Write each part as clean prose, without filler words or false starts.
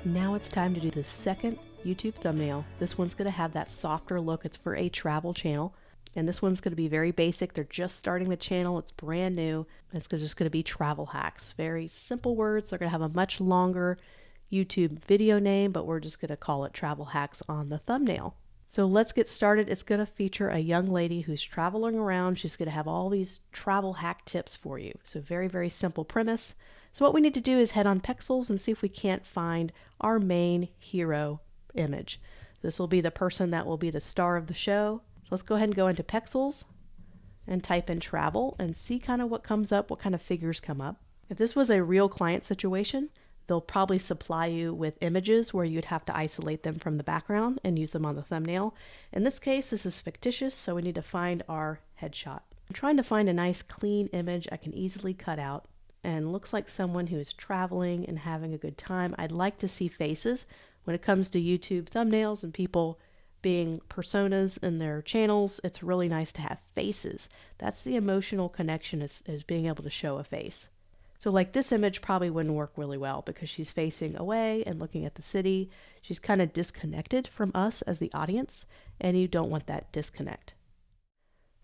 Now it's time to do the second YouTube thumbnail. This one's going to have that softer look. It's for a travel channel. And this one's going to be very basic. They're just starting the channel. It's brand new. It's just going to be travel hacks. Very simple words. They're going to have a much longer YouTube video name, but we're just going to call it travel hacks on the thumbnail. So let's get started. It's going to feature a young lady who's traveling around. She's going to have all these travel hack tips for you. So very, very simple premise. So what we need to do is head on Pexels and see if we can't find our main hero image. This will be the person that will be the star of the show. So let's go ahead and go into Pexels and type in travel and see kind of what comes up, what kind of figures come up. If this was a real client situation, they'll probably supply you with images where you'd have to isolate them from the background and use them on the thumbnail. In this case, this is fictitious, so we need to find our headshot. I'm trying to find a nice clean image I can easily cut out and looks like someone who is traveling and having a good time. I'd like to see faces. When it comes to YouTube thumbnails and people being personas in their channels, it's really nice to have faces. That's the emotional connection, is being able to show a face. So like this image probably wouldn't work really well because she's facing away and looking at the city. She's kind of disconnected from us as the audience, and you don't want that disconnect.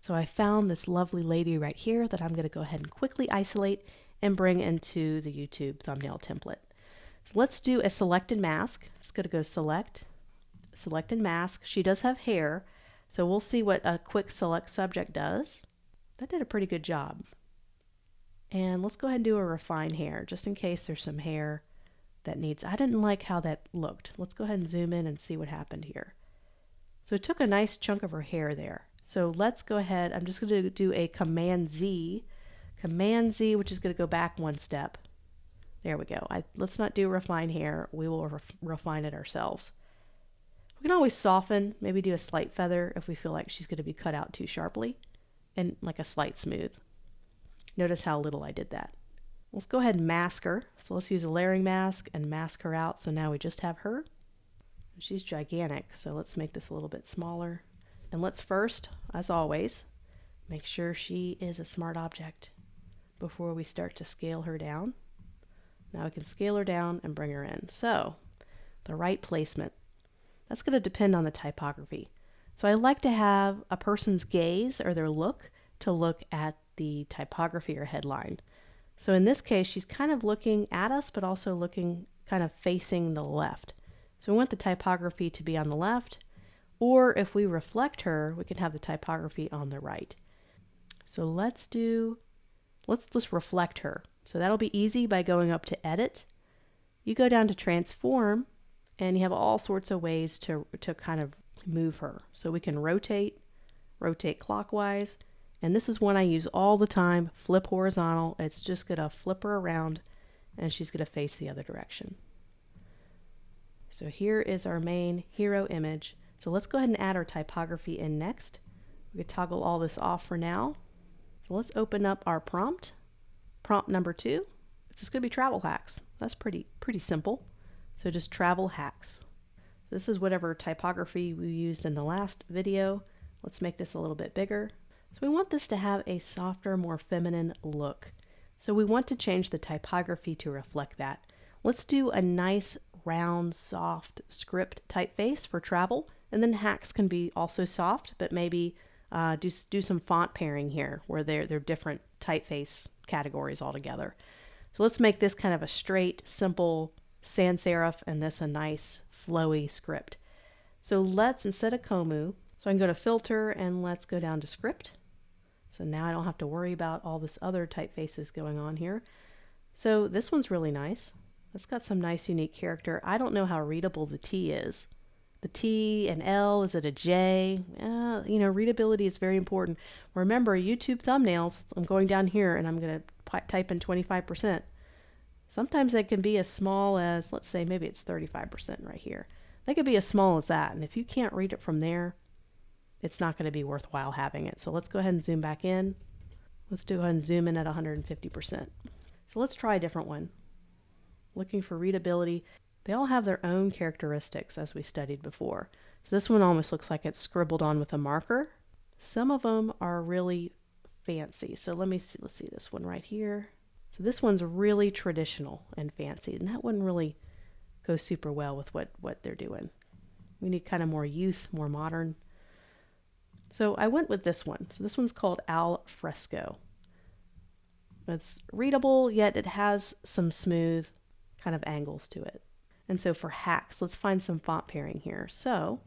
So I found this lovely lady right here that I'm going to go ahead and quickly isolate and bring into the YouTube thumbnail template. So let's do a select and mask. Just going to go select and mask. She does have hair, so we'll see what a quick select subject does. That did a pretty good job. And let's go ahead and do a refine hair, just in case there's some hair that needs. I didn't like how that looked. Let's go ahead and zoom in and see what happened here. So it took a nice chunk of her hair there. So let's go ahead. I'm just going to do a Command Z, which is going to go back one step. There we go. Let's not do refine hair. We will refine it ourselves. We can always soften, maybe do a slight feather if we feel like she's going to be cut out too sharply, and like a slight smooth. Notice how little I did that. Let's go ahead and mask her. So let's use a layering mask and mask her out. So now we just have her. She's gigantic, so let's make this a little bit smaller. And let's first, as always, make sure she is a smart object before we start to scale her down. Now we can scale her down and bring her in. So the right placement. That's going to depend on the typography. So I like to have a person's gaze or their look to look at the typography or headline. So in this case, she's kind of looking at us, but also looking kind of facing the left. So we want the typography to be on the left, or if we reflect her, we can have the typography on the right. So let's just reflect her. So that'll be easy by going up to Edit. You go down to Transform, and you have all sorts of ways to kind of move her. So we can rotate clockwise, and this is one I use all the time, flip horizontal. It's just going to flip her around, and she's going to face the other direction. So here is our main hero image. So let's go ahead and add our typography in next. We can toggle all this off for now. So let's open up our prompt. Prompt number 2. It's just going to be travel hacks. That's pretty simple. So just travel hacks. This is whatever typography we used in the last video. Let's make this a little bit bigger. So we want this to have a softer, more feminine look. So we want to change the typography to reflect that. Let's do a nice, round, soft script typeface for travel. And then hacks can be also soft, but maybe do some font pairing here where they're different typeface categories altogether. So let's make this kind of a straight, simple sans serif, and this a nice, flowy script. So let's, instead of Komu, so I can go to Filter and let's go down to Script. So now I don't have to worry about all this other typefaces going on here. So this one's really nice. It's got some nice unique character. I don't know how readable the T is. The T and L, is it a J? Readability is very important. Remember, YouTube thumbnails, I'm going down here and I'm going to type in 25%. Sometimes they can be as small as, let's say maybe it's 35% right here. They could be as small as that, and if you can't read it from there, it's not going to be worthwhile having it. So let's go ahead and zoom back in. Let's go ahead and zoom in at 150%. So let's try a different one. Looking for readability. They all have their own characteristics as we studied before. So this one almost looks like it's scribbled on with a marker. Some of them are really fancy. So let's see this one right here. So this one's really traditional and fancy, and that wouldn't really goes super well with what they're doing. We need kind of more youth, more modern. So I went with this one. So this one's called Al Fresco. It's readable, yet it has some smooth kind of angles to it. And so for hacks, let's find some font pairing here. So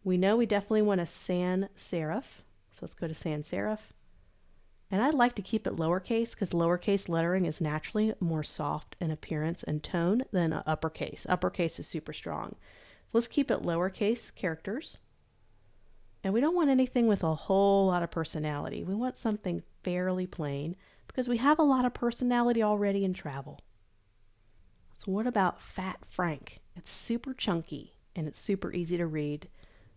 we know we definitely want a sans serif. So let's go to sans serif. And I'd like to keep it lowercase because lowercase lettering is naturally more soft in appearance and tone than uppercase. Uppercase is super strong. Let's keep it lowercase characters. And we don't want anything with a whole lot of personality. We want something fairly plain because we have a lot of personality already in travel. So what about Fat Frank? It's super chunky and it's super easy to read.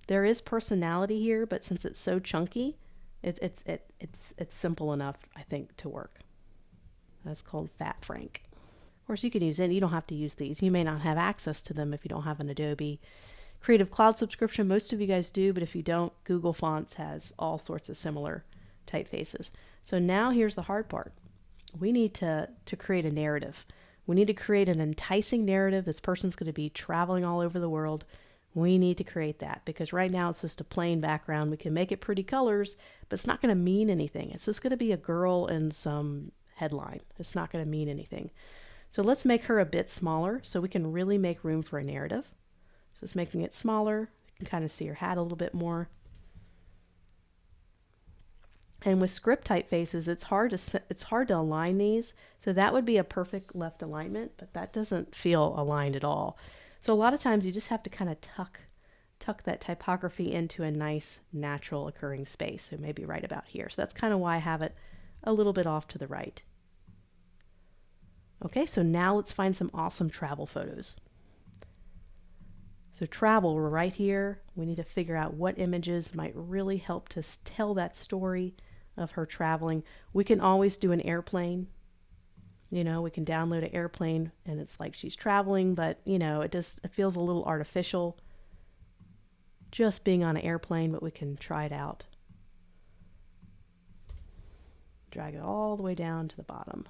There is personality here, but since it's so chunky, it's simple enough, I think, to work. That's called Fat Frank. Of course, you can use it. You don't have to use these. You may not have access to them if you don't have an Adobe Creative Cloud subscription. Most of you guys do, but if you don't, Google Fonts has all sorts of similar typefaces. So now here's the hard part. We need to create a narrative. We need to create an enticing narrative. This person's going to be traveling all over the world. We need to create that because right now it's just a plain background. We can make it pretty colors, but it's not going to mean anything. It's just going to be a girl in some headline. It's not going to mean anything. So let's make her a bit smaller so we can really make room for a narrative. So it's making it smaller. You can kind of see her hat a little bit more. And with script typefaces, it's hard to align these. So that would be a perfect left alignment, but that doesn't feel aligned at all. So a lot of times you just have to kind of tuck that typography into a nice natural occurring space. So maybe right about here. So that's kind of why I have it a little bit off to the right. Okay, so now let's find some awesome travel photos. So travel, we're right here. We need to figure out what images might really help to tell that story of her traveling. We can always do an airplane. You know, we can download an airplane and it's like she's traveling, but you know, it feels a little artificial just being on an airplane, but we can try it out. Drag it all the way down to the bottom.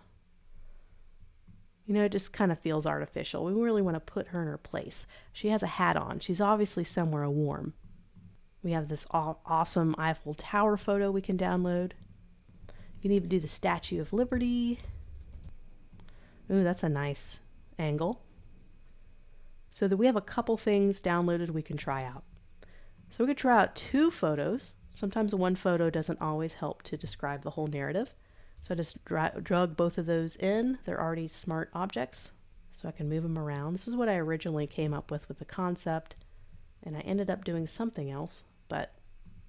You know, it just kind of feels artificial. We really want to put her in her place. She has a hat on. She's obviously somewhere warm. We have this awesome Eiffel Tower photo we can download. You can even do the Statue of Liberty. Ooh, that's a nice angle. So that we have a couple things downloaded we can try out. So we could try out 2 photos. Sometimes one photo doesn't always help to describe the whole narrative. So I just drug both of those in. They're already smart objects, so I can move them around. This is what I originally came up with the concept, and I ended up doing something else, but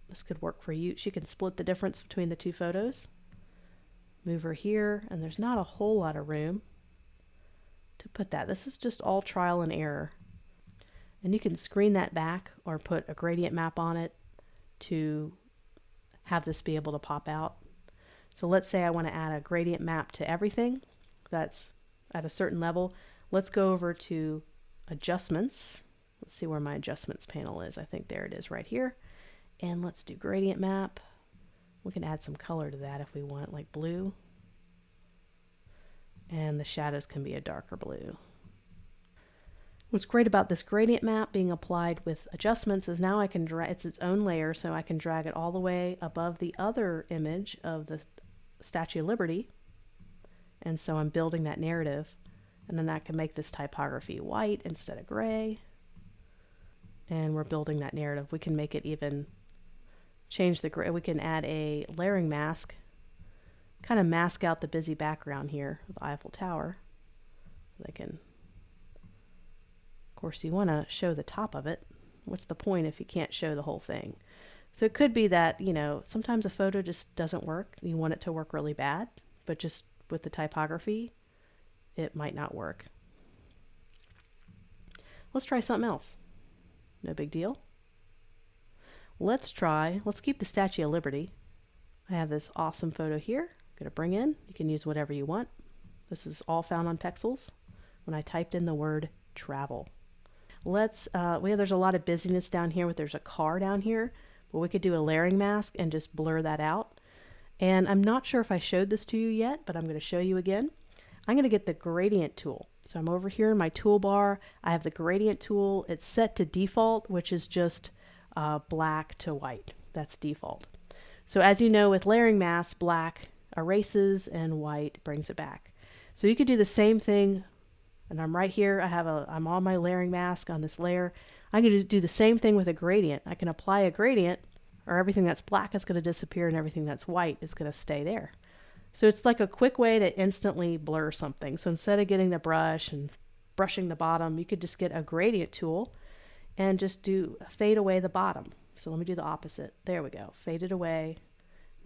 this could work for you. She can split the difference between the 2 photos. Move her here, and there's not a whole lot of room to put that. This is just all trial and error. And you can screen that back or put a gradient map on it to have this be able to pop out. So let's say I want to add a gradient map to everything that's at a certain level. Let's go over to adjustments. Let's see where my adjustments panel is. I think there it is right here. And let's do gradient map. We can add some color to that if we want, like blue. And the shadows can be a darker blue. What's great about this gradient map being applied with adjustments is now I can drag, it's its own layer, so I can drag it all the way above the other image of the Statue of Liberty. And so I'm building that narrative, and then I can make this typography white instead of gray. And we're building that narrative. We can make it even change the gray. We can add a layering mask, kind of mask out the busy background here of the Eiffel Tower. They can, of course, you want to show the top of it. What's the point if you can't show the whole thing? So it could be that, you know, sometimes a photo just doesn't work. You want it to work really bad, but just with the typography, it might not work. Let's try something else. No big deal. Let's keep the Statue of Liberty. I have this awesome photo here. I'm going to bring in. You can use whatever you want. This is all found on Pexels when I typed in the word travel. There's a lot of busyness down here. There's a car down here. But we could do a layering mask and just blur that out. And I'm not sure if I showed this to you yet, but I'm going to show you again. I'm going to get the gradient tool. So I'm over here in my toolbar. I have the gradient tool. It's set to default, which is just black to white. That's default. So as you know, with layering masks, black erases and white brings it back. So you could do the same thing, and I'm right here. I'm on my layering mask on this layer. I'm going to do the same thing with a gradient. I can apply a gradient, or everything that's black is going to disappear and everything that's white is going to stay there. So it's like a quick way to instantly blur something. So instead of getting the brush and brushing the bottom, you could just get a gradient tool and just fade away the bottom. So let me do the opposite. There we go. Fade it away.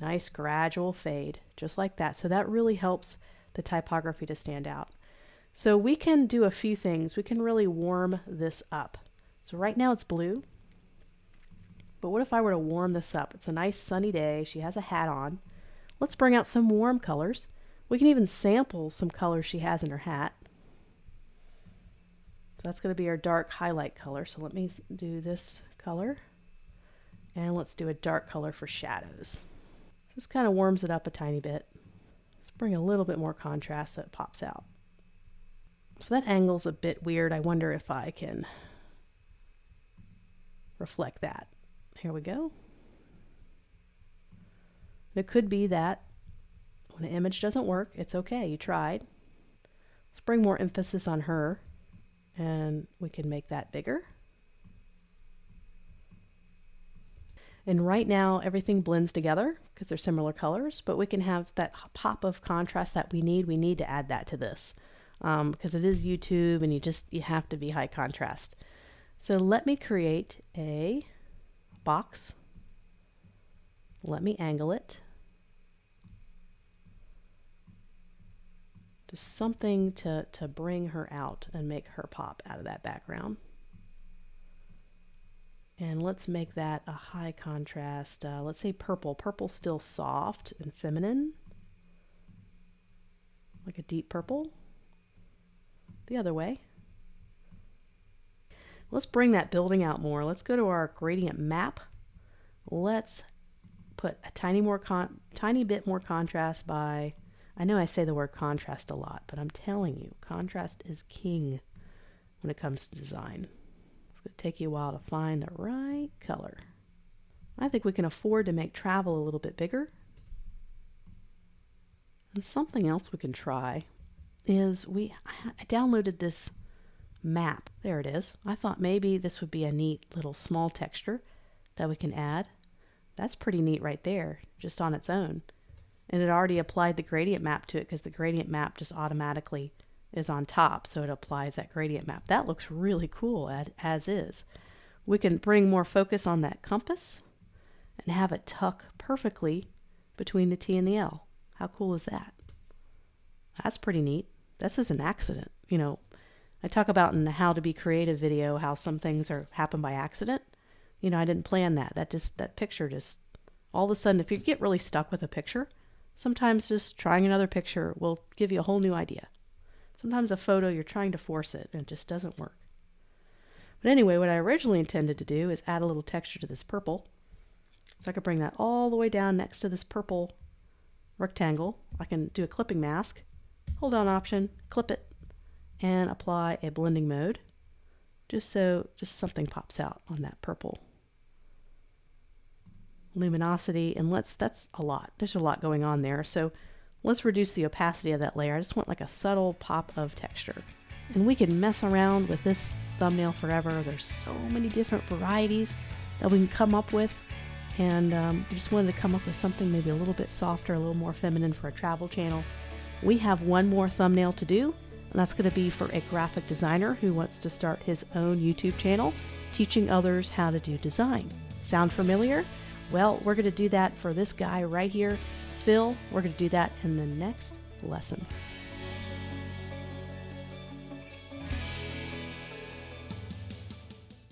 Nice gradual fade, just like that. So that really helps the typography to stand out. So we can do a few things. We can really warm this up. So right now it's blue. But what if I were to warm this up? It's a nice sunny day. She has a hat on. Let's bring out some warm colors. We can even sample some colors she has in her hat. So that's going to be our dark highlight color. So let me do this color. And let's do a dark color for shadows. Just kind of warms it up a tiny bit. Let's bring a little bit more contrast so it pops out. So that angle's a bit weird. I wonder if I can reflect that. Here we go. It could be that when an image doesn't work, it's okay, you tried. Let's bring more emphasis on her, and we can make that bigger. And right now, everything blends together because they're similar colors, but we can have that pop of contrast that we need. We need to add that to this because it is YouTube, and you have to be high contrast. So let me create a box. Let me angle it. Just something to bring her out and make her pop out of that background. And let's make that a high contrast. Let's say purple. Purple's still soft and feminine. Like a deep purple. The other way. Let's bring that building out more. Let's go to our gradient map. Let's put a tiny bit more contrast by, I know I say the word contrast a lot, but I'm telling you, contrast is king when it comes to design. It's going to take you a while to find the right color. I think we can afford to make travel a little bit bigger. And something else we can try is I downloaded this map. There it is. I thought maybe this would be a neat little small texture that we can add. That's pretty neat right there, just on its own. And it already applied the gradient map to it because the gradient map just automatically is on top, so it applies that gradient map. That looks really cool as is. We can bring more focus on that compass and have it tuck perfectly between the T and the L. How cool is that? That's pretty neat. This is an accident. You know, I talk about in the How to Be Creative video how some things happen by accident. You know, I didn't plan that. That picture just, all of a sudden, if you get really stuck with a picture, sometimes just trying another picture will give you a whole new idea. Sometimes a photo, you're trying to force it and it just doesn't work. But anyway, what I originally intended to do is add a little texture to this purple. So I could bring that all the way down next to this purple rectangle. I can do a clipping mask, hold down Option, clip it, and apply a blending mode, just so something pops out on that purple luminosity. And that's a lot. There's a lot going on there. So let's reduce the opacity of that layer. I just want like a subtle pop of texture. And we can mess around with this thumbnail forever. There's so many different varieties that we can come up with. And we just wanted to come up with something maybe a little bit softer, a little more feminine for a travel channel. We have one more thumbnail to do, and that's going to be for a graphic designer who wants to start his own YouTube channel, teaching others how to do design. Sound familiar? Well, we're going to do that for this guy right here, Phil. We're going to do that in the next lesson.